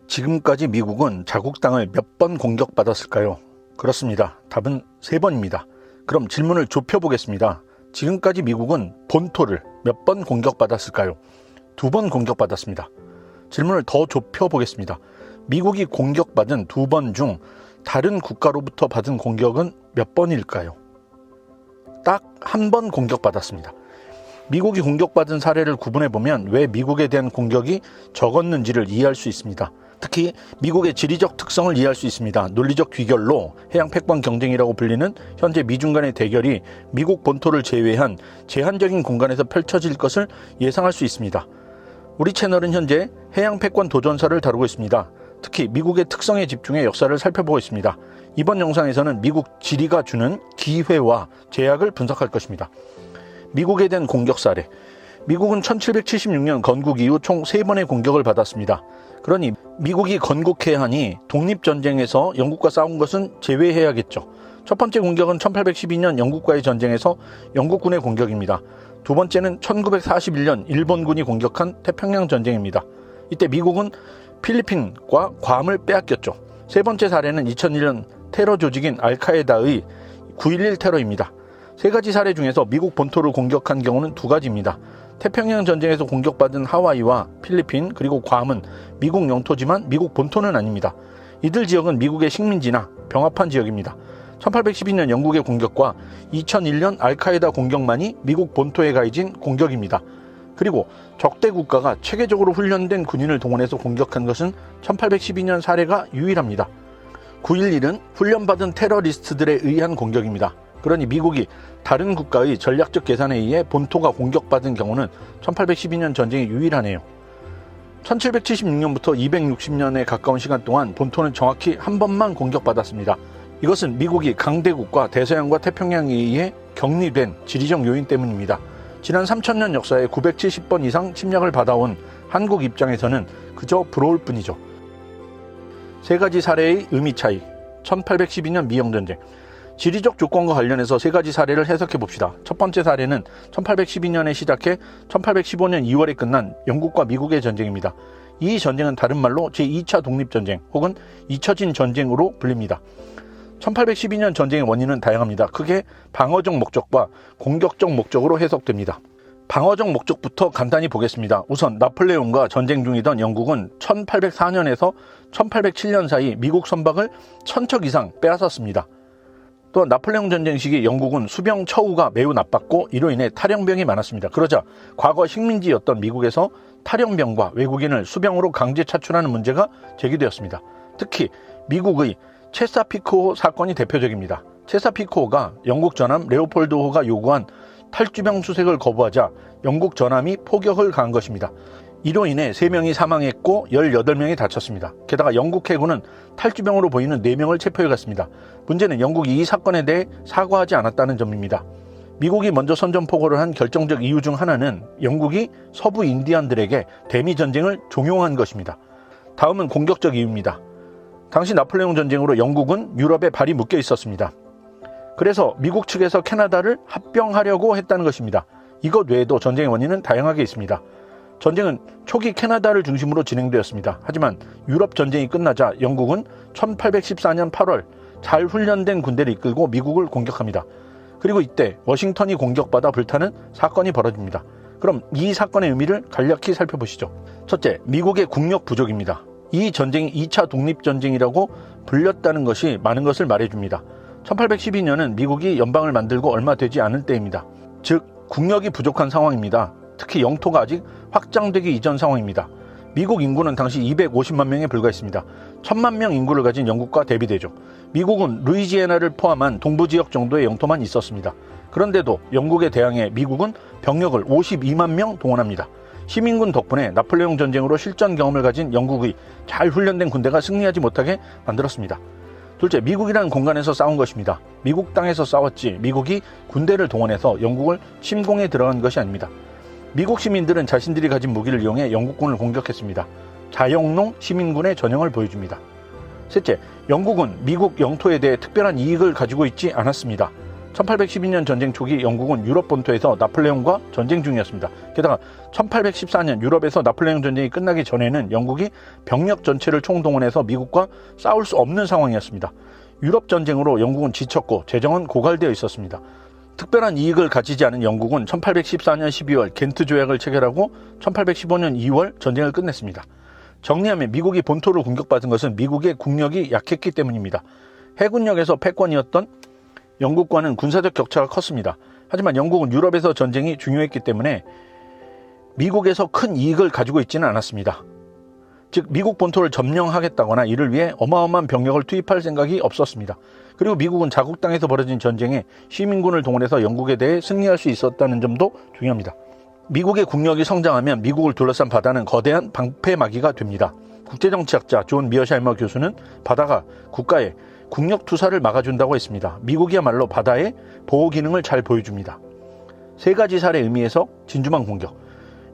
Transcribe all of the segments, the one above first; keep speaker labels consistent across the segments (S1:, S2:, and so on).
S1: 지금까지 미국은 자국 땅을 몇 번 공격받았을까요? 그렇습니다. 답은 3번입니다. 그럼 질문을 좁혀보겠습니다. 지금까지 미국은 본토를 몇 번 공격받았을까요? 2번 공격받았습니다. 질문을 더 좁혀보겠습니다. 미국이 공격받은 2번 중 다른 국가로부터 받은 공격은 몇 번일까요? 딱 1번 공격받았습니다. 미국이 공격받은 사례를 구분해보면 왜 미국에 대한 공격이 적었는지를 이해할 수 있습니다. 특히 미국의 지리적 특성을 이해할 수 있습니다. 논리적 귀결로 해양 패권 경쟁이라고 불리는 현재 미중 간의 대결이 미국 본토를 제외한 제한적인 공간에서 펼쳐질 것을 예상할 수 있습니다. 우리 채널은 현재 해양 패권 도전사를 다루고 있습니다. 특히 미국의 특성에 집중해 역사를 살펴보고 있습니다. 이번 영상에서는 미국 지리가 주는 기회와 제약을 분석할 것입니다. 미국에 대한 공격 사례. 미국은 1776년 건국 이후 총 3번의 공격을 받았습니다. 그러니 미국이 건국해야 하니 독립전쟁에서 영국과 싸운 것은 제외해야겠죠. 첫 번째 공격은 1812년 영국과의 전쟁에서 영국군의 공격입니다. 두 번째는 1941년 일본군이 공격한 태평양 전쟁입니다. 이때 미국은 필리핀과 괌을 빼앗겼죠. 세 번째 사례는 2001년 테러 조직인 알카에다의 9.11 테러입니다. 세 가지 사례 중에서 미국 본토를 공격한 경우는 2가지입니다. 태평양 전쟁에서 공격받은 하와이와 필리핀 그리고 괌은 미국 영토지만 미국 본토는 아닙니다. 이들 지역은 미국의 식민지나 병합한 지역입니다. 1812년 영국의 공격과 2001년 알카에다 공격만이 미국 본토에 가해진 공격입니다. 그리고 적대 국가가 체계적으로 훈련된 군인을 동원해서 공격한 것은 1812년 사례가 유일합니다. 9.11은 훈련받은 테러리스트들에 의한 공격입니다. 그러니 미국이 다른 국가의 전략적 계산에 의해 본토가 공격받은 경우는 1812년 전쟁이 유일하네요. 1776년부터 260년에 가까운 시간 동안 본토는 정확히 한 번만 공격받았습니다. 이것은 미국이 강대국과 대서양과 태평양에 의해 격리된 지리적 요인 때문입니다. 지난 3000년 역사에 970번 이상 침략을 받아온 한국 입장에서는 그저 부러울 뿐이죠. 세 가지 사례의 의미 차이. 1812년 미영전쟁. 지리적 조건과 관련해서 3가지 사례를 해석해 봅시다. 첫 번째 사례는 1812년에 시작해 1815년 2월에 끝난 영국과 미국의 전쟁입니다. 이 전쟁은 다른 말로 제2차 독립전쟁 혹은 잊혀진 전쟁으로 불립니다. 1812년 전쟁의 원인은 다양합니다. 크게 방어적 목적과 공격적 목적으로 해석됩니다. 방어적 목적부터 간단히 보겠습니다. 우선 나폴레옹과 전쟁 중이던 영국은 1804년에서 1807년 사이 미국 선박을 1000척 이상 빼앗았습니다. 또한 나폴레옹 전쟁 시기 영국은 수병 처우가 매우 나빴고 이로 인해 탈영병이 많았습니다. 그러자 과거 식민지였던 미국에서 탈영병과 외국인을 수병으로 강제 차출하는 문제가 제기되었습니다. 특히 미국의 체사피크호 사건이 대표적입니다. 체사피크호가 영국 전함 레오폴드호가 요구한 탈주병 수색을 거부하자 영국 전함이 포격을 가한 것입니다. 이로 인해 3명이 사망했고 18명이 다쳤습니다. 게다가 영국 해군은 탈주병으로 보이는 4명을 체포해갔습니다. 문제는 영국이 이 사건에 대해 사과하지 않았다는 점입니다. 미국이 먼저 선전포고를 한 결정적 이유 중 하나는 영국이 서부 인디안들에게 대미 전쟁을 종용한 것입니다. 다음은 공격적 이유입니다. 당시 나폴레옹 전쟁으로 영국은 유럽에 발이 묶여 있었습니다. 그래서 미국 측에서 캐나다를 합병하려고 했다는 것입니다. 이것 외에도 전쟁의 원인은 다양하게 있습니다. 전쟁은 초기 캐나다를 중심으로 진행되었습니다. 하지만 유럽 전쟁이 끝나자 영국은 1814년 8월 잘 훈련된 군대를 이끌고 미국을 공격합니다. 그리고 이때 워싱턴이 공격받아 불타는 사건이 벌어집니다. 그럼 이 사건의 의미를 간략히 살펴보시죠. 첫째, 미국의 국력 부족입니다. 이 전쟁이 2차 독립전쟁이라고 불렸다는 것이 많은 것을 말해줍니다. 1812년은 미국이 연방을 만들고 얼마 되지 않을 때입니다. 즉, 국력이 부족한 상황입니다. 특히 영토가 아직 확장되기 이전 상황입니다. 미국 인구는 당시 250만 명에 불과했습니다. 1000만 명 인구를 가진 영국과 대비되죠. 미국은 루이지애나를 포함한 동부 지역 정도의 영토만 있었습니다. 그런데도 영국에 대항해 미국은 병력을 52만 명 동원합니다. 시민군 덕분에 나폴레옹 전쟁으로 실전 경험을 가진 영국의 잘 훈련된 군대가 승리하지 못하게 만들었습니다. 둘째, 미국이라는 공간에서 싸운 것입니다. 미국 땅에서 싸웠지 미국이 군대를 동원해서 영국을 침공해 들어간 것이 아닙니다. 미국 시민들은 자신들이 가진 무기를 이용해 영국군을 공격했습니다. 자영농 시민군의 전형을 보여줍니다. 셋째, 영국은 미국 영토에 대해 특별한 이익을 가지고 있지 않았습니다. 1812년 전쟁 초기 영국은 유럽 본토에서 나폴레옹과 전쟁 중이었습니다. 게다가 1814년 유럽에서 나폴레옹 전쟁이 끝나기 전에는 영국이 병력 전체를 총동원해서 미국과 싸울 수 없는 상황이었습니다. 유럽 전쟁으로 영국은 지쳤고 재정은 고갈되어 있었습니다. 특별한 이익을 가지지 않은 영국은 1814년 12월 겐트 조약을 체결하고 1815년 2월 전쟁을 끝냈습니다. 정리하면 미국이 본토를 공격받은 것은 미국의 국력이 약했기 때문입니다. 해군력에서 패권이었던 영국과는 군사적 격차가 컸습니다. 하지만 영국은 유럽에서 전쟁이 중요했기 때문에 미국에서 큰 이익을 가지고 있지는 않았습니다. 즉 미국 본토를 점령하겠다거나 이를 위해 어마어마한 병력을 투입할 생각이 없었습니다. 그리고 미국은 자국 땅에서 벌어진 전쟁에 시민군을 동원해서 영국에 대해 승리할 수 있었다는 점도 중요합니다. 미국의 국력이 성장하면 미국을 둘러싼 바다는 거대한 방패막이가 됩니다. 국제정치학자 존 미어샤이머 교수는 바다가 국가의 국력 투사를 막아준다고 했습니다. 미국이야말로 바다의 보호 기능을 잘 보여줍니다. 세 가지 사례 의미에서 진주만 공격.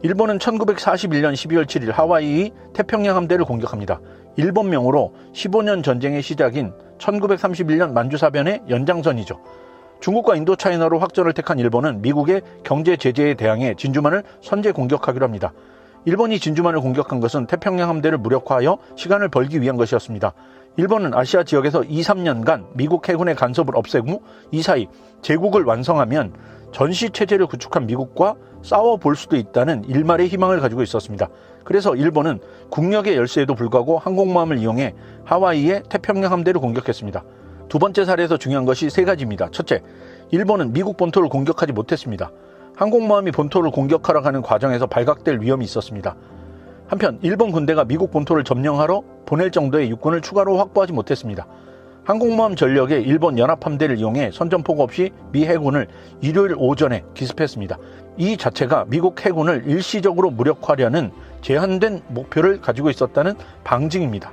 S1: 일본은 1941년 12월 7일 하와이 태평양 함대를 공격합니다. 일본명으로 15년 전쟁의 시작인 1931년 만주사변의 연장선이죠. 중국과 인도차이나로 확전을 택한 일본은 미국의 경제 제재에 대항해 진주만을 선제 공격하기로 합니다. 일본이 진주만을 공격한 것은 태평양 함대를 무력화하여 시간을 벌기 위한 것이었습니다. 일본은 아시아 지역에서 2, 3년간 미국 해군의 간섭을 없애고 이 사이 제국을 완성하면 전시체제를 구축한 미국과 싸워볼 수도 있다는 일말의 희망을 가지고 있었습니다. 그래서 일본은 국력의 열세에도 불구하고 항공모함을 이용해 하와이의 태평양 함대를 공격했습니다. 두 번째 사례에서 중요한 것이 세 가지입니다. 첫째, 일본은 미국 본토를 공격하지 못했습니다. 항공모함이 본토를 공격하러 가는 과정에서 발각될 위험이 있었습니다. 한편 일본 군대가 미국 본토를 점령하러 보낼 정도의 육군을 추가로 확보하지 못했습니다. 항공모함 전력에 일본 연합함대를 이용해 선전포고 없이 미 해군을 일요일 오전에 기습했습니다. 이 자체가 미국 해군을 일시적으로 무력화하려는 제한된 목표를 가지고 있었다는 방증입니다.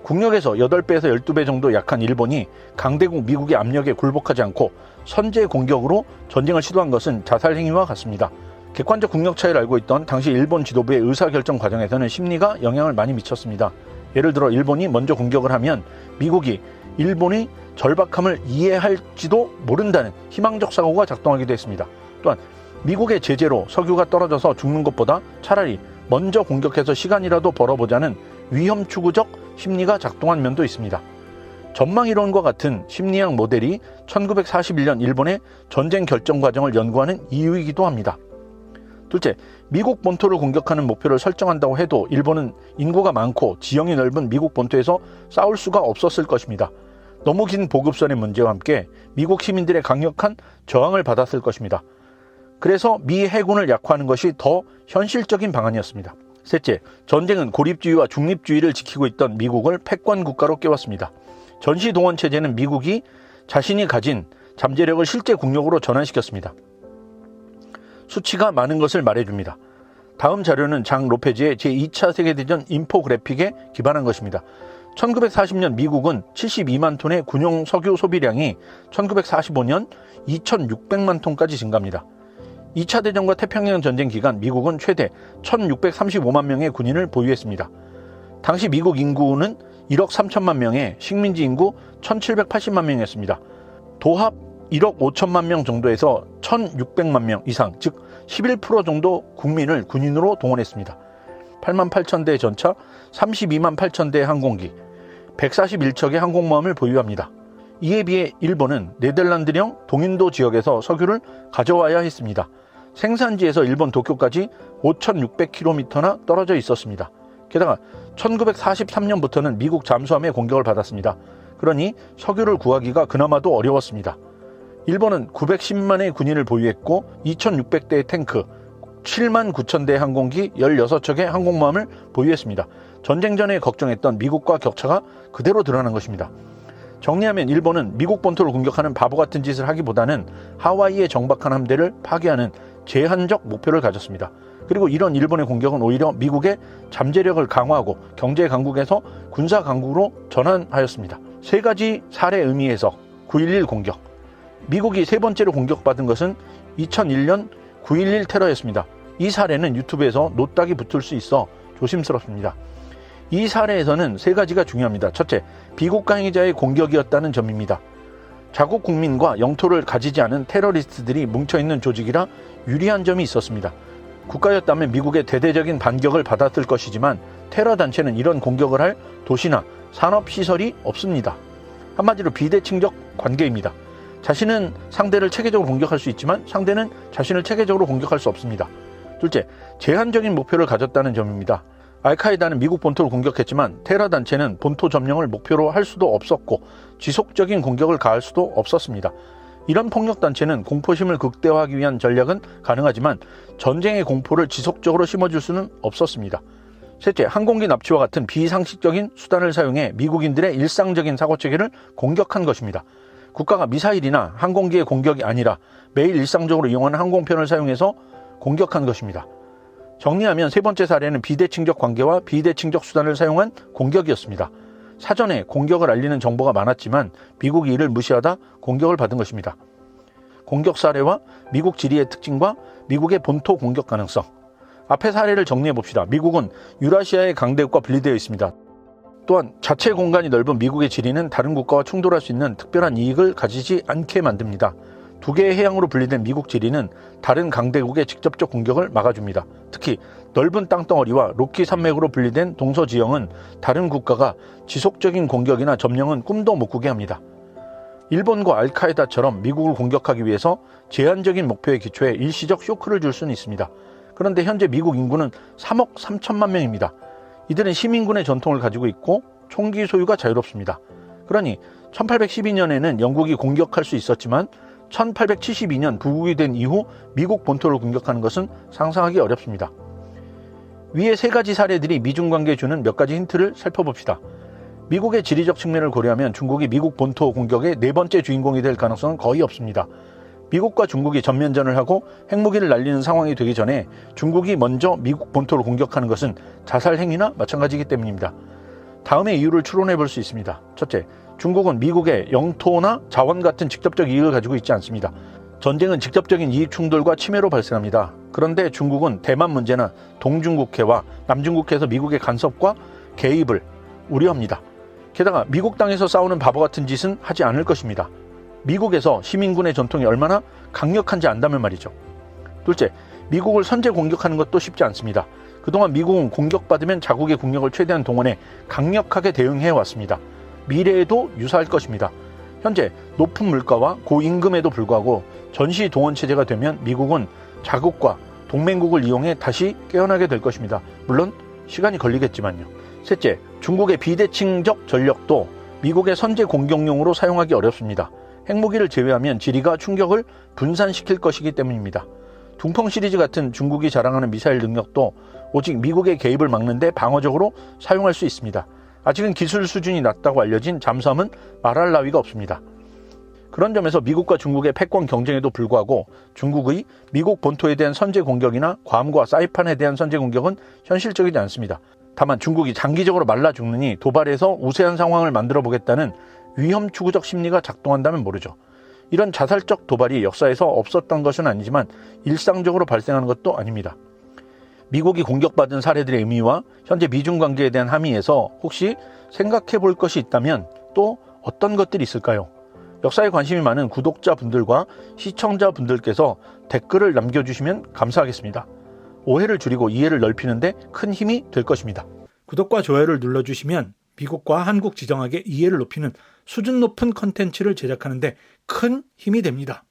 S1: 국력에서 8배에서 12배 정도 약한 일본이 강대국 미국의 압력에 굴복하지 않고 선제 공격으로 전쟁을 시도한 것은 자살행위와 같습니다. 객관적 국력 차이를 알고 있던 당시 일본 지도부의 의사결정 과정에서는 심리가 영향을 많이 미쳤습니다. 예를 들어 일본이 먼저 공격을 하면 미국이 일본의 절박함을 이해할지도 모른다는 희망적 사고가 작동하기도 했습니다. 또한 미국의 제재로 석유가 떨어져서 죽는 것보다 차라리 먼저 공격해서 시간이라도 벌어보자는 위험 추구적 심리가 작동한 면도 있습니다. 전망이론과 같은 심리학 모델이 1941년 일본의 전쟁 결정 과정을 연구하는 이유이기도 합니다. 둘째, 미국 본토를 공격하는 목표를 설정한다고 해도 일본은 인구가 많고 지형이 넓은 미국 본토에서 싸울 수가 없었을 것입니다. 너무 긴 보급선의 문제와 함께 미국 시민들의 강력한 저항을 받았을 것입니다. 그래서 미 해군을 약화하는 것이 더 현실적인 방안이었습니다. 셋째, 전쟁은 고립주의와 중립주의를 지키고 있던 미국을 패권 국가로 깨웠습니다. 전시동원 체제는 미국이 자신이 가진 잠재력을 실제 국력으로 전환시켰습니다. 수치가 많은 것을 말해줍니다. 다음 자료는 장 로페즈의 제2차 세계대전 인포그래픽에 기반한 것입니다. 1940년 미국은 72만 톤의 군용 석유 소비량이 1945년 2,600만 톤까지 증가합니다. 2차 대전과 태평양 전쟁 기간 미국은 최대 1,635만 명의 군인을 보유했습니다. 당시 미국 인구는 1억 3천만 명에 식민지 인구 1,780만 명이었습니다. 도합 1억 5천만 명 정도에서 1,600만 명 이상, 즉 11% 정도 국민을 군인으로 동원했습니다. 8만 8천 대의 전차, 32만 8천 대의 항공기, 141척의 항공모함을 보유합니다. 이에 비해 일본은 네덜란드령 동인도 지역에서 석유를 가져와야 했습니다. 생산지에서 일본 도쿄까지 5,600km나 떨어져 있었습니다. 게다가 1943년부터는 미국 잠수함의 공격을 받았습니다. 그러니 석유를 구하기가 그나마도 어려웠습니다. 일본은 910만의 군인을 보유했고 2,600대의 탱크, 7만 9천 대의 항공기, 16척의 항공모함을 보유했습니다. 전쟁 전에 걱정했던 미국과 격차가 그대로 드러난 것입니다. 정리하면 일본은 미국 본토를 공격하는 바보 같은 짓을 하기보다는 하와이의 정박한 함대를 파괴하는 제한적 목표를 가졌습니다. 그리고 이런 일본의 공격은 오히려 미국의 잠재력을 강화하고 경제 강국에서 군사 강국으로 전환하였습니다. 세 가지 사례 의미에서 9.11 공격. 미국이 세 번째로 공격받은 것은 2001년 9.11 테러였습니다. 이 사례는 유튜브에서 노딱이 붙을 수 있어 조심스럽습니다. 이 사례에서는 세 가지가 중요합니다. 첫째, 비국가 행위자의 공격이었다는 점입니다. 자국 국민과 영토를 가지지 않은 테러리스트들이 뭉쳐있는 조직이라 유리한 점이 있었습니다. 국가였다면 미국의 대대적인 반격을 받았을 것이지만 테러 단체는 이런 공격을 할 도시나 산업시설이 없습니다. 한마디로 비대칭적 관계입니다. 자신은 상대를 체계적으로 공격할 수 있지만 상대는 자신을 체계적으로 공격할 수 없습니다. 둘째, 제한적인 목표를 가졌다는 점입니다. 알카에다는 미국 본토를 공격했지만 테러 단체는 본토 점령을 목표로 할 수도 없었고 지속적인 공격을 가할 수도 없었습니다. 이런 폭력단체는 공포심을 극대화하기 위한 전략은 가능하지만 전쟁의 공포를 지속적으로 심어줄 수는 없었습니다. 셋째, 항공기 납치와 같은 비상식적인 수단을 사용해 미국인들의 일상적인 사고체계를 공격한 것입니다. 국가가 미사일이나 항공기의 공격이 아니라 매일 일상적으로 이용하는 항공편을 사용해서 공격한 것입니다. 정리하면 세 번째 사례는 비대칭적 관계와 비대칭적 수단을 사용한 공격이었습니다. 사전에 공격을 알리는 정보가 많았지만 미국이 이를 무시하다 공격을 받은 것입니다. 공격 사례와 미국 지리의 특징과 미국의 본토 공격 가능성. 앞의 사례를 정리해 봅시다. 미국은 유라시아의 강대국과 분리되어 있습니다. 또한 자체 공간이 넓은 미국의 지리는 다른 국가와 충돌할 수 있는 특별한 이익을 가지지 않게 만듭니다. 두 개의 해양으로 분리된 미국 지리는 다른 강대국의 직접적 공격을 막아줍니다. 특히 넓은 땅덩어리와 로키 산맥으로 분리된 동서지형은 다른 국가가 지속적인 공격이나 점령은 꿈도 못 꾸게 합니다. 일본과 알카에다처럼 미국을 공격하기 위해서 제한적인 목표에 기초해 일시적 쇼크를 줄 수는 있습니다. 그런데 현재 미국 인구는 3억 3천만 명입니다. 이들은 시민군의 전통을 가지고 있고 총기 소유가 자유롭습니다. 그러니 1812년에는 영국이 공격할 수 있었지만 1872년 부국이 된 이후 미국 본토를 공격하는 것은 상상하기 어렵습니다. 위의 세 가지 사례들이 미중 관계에 주는 몇 가지 힌트를 살펴봅시다. 미국의 지리적 측면을 고려하면 중국이 미국 본토 공격의 네 번째 주인공이 될 가능성은 거의 없습니다. 미국과 중국이 전면전을 하고 핵무기를 날리는 상황이 되기 전에 중국이 먼저 미국 본토를 공격하는 것은 자살 행위나 마찬가지이기 때문입니다. 다음의 이유를 추론해 볼 수 있습니다. 첫째, 중국은 미국의 영토나 자원 같은 직접적 이익을 가지고 있지 않습니다. 전쟁은 직접적인 이익 충돌과 침해로 발생합니다. 그런데 중국은 대만 문제나 동중국해와 남중국해에서 미국의 간섭과 개입을 우려합니다. 게다가 미국 땅에서 싸우는 바보 같은 짓은 하지 않을 것입니다. 미국에서 시민군의 전통이 얼마나 강력한지 안다면 말이죠. 둘째, 미국을 선제 공격하는 것도 쉽지 않습니다. 그동안 미국은 공격받으면 자국의 국력을 최대한 동원해 강력하게 대응해 왔습니다. 미래에도 유사할 것입니다. 현재 높은 물가와 고임금에도 불구하고 전시 동원 체제가 되면 미국은 자국과 동맹국을 이용해 다시 깨어나게 될 것입니다. 물론 시간이 걸리겠지만요. 셋째, 중국의 비대칭적 전력도 미국의 선제 공격용으로 사용하기 어렵습니다. 핵무기를 제외하면 지리가 충격을 분산시킬 것이기 때문입니다. 둥펑 시리즈 같은 중국이 자랑하는 미사일 능력도 오직 미국의 개입을 막는데 방어적으로 사용할 수 있습니다. 아직은 기술 수준이 낮다고 알려진 잠수함은 말할 나위가 없습니다. 그런 점에서 미국과 중국의 패권 경쟁에도 불구하고 중국의 미국 본토에 대한 선제 공격이나 괌과 사이판에 대한 선제 공격은 현실적이지 않습니다. 다만 중국이 장기적으로 말라 죽느니 도발해서 우세한 상황을 만들어 보겠다는 위험 추구적 심리가 작동한다면 모르죠. 이런 자살적 도발이 역사에서 없었던 것은 아니지만 일상적으로 발생하는 것도 아닙니다. 미국이 공격받은 사례들의 의미와 현재 미중 관계에 대한 함의에서 혹시 생각해 볼 것이 있다면 또 어떤 것들이 있을까요? 역사에 관심이 많은 구독자분들과 시청자분들께서 댓글을 남겨주시면 감사하겠습니다. 오해를 줄이고 이해를 넓히는데 큰 힘이 될 것입니다. 구독과 좋아요를 눌러주시면 미국과 한국 지정학의 이해를 높이는 수준 높은 컨텐츠를 제작하는데 큰 힘이 됩니다.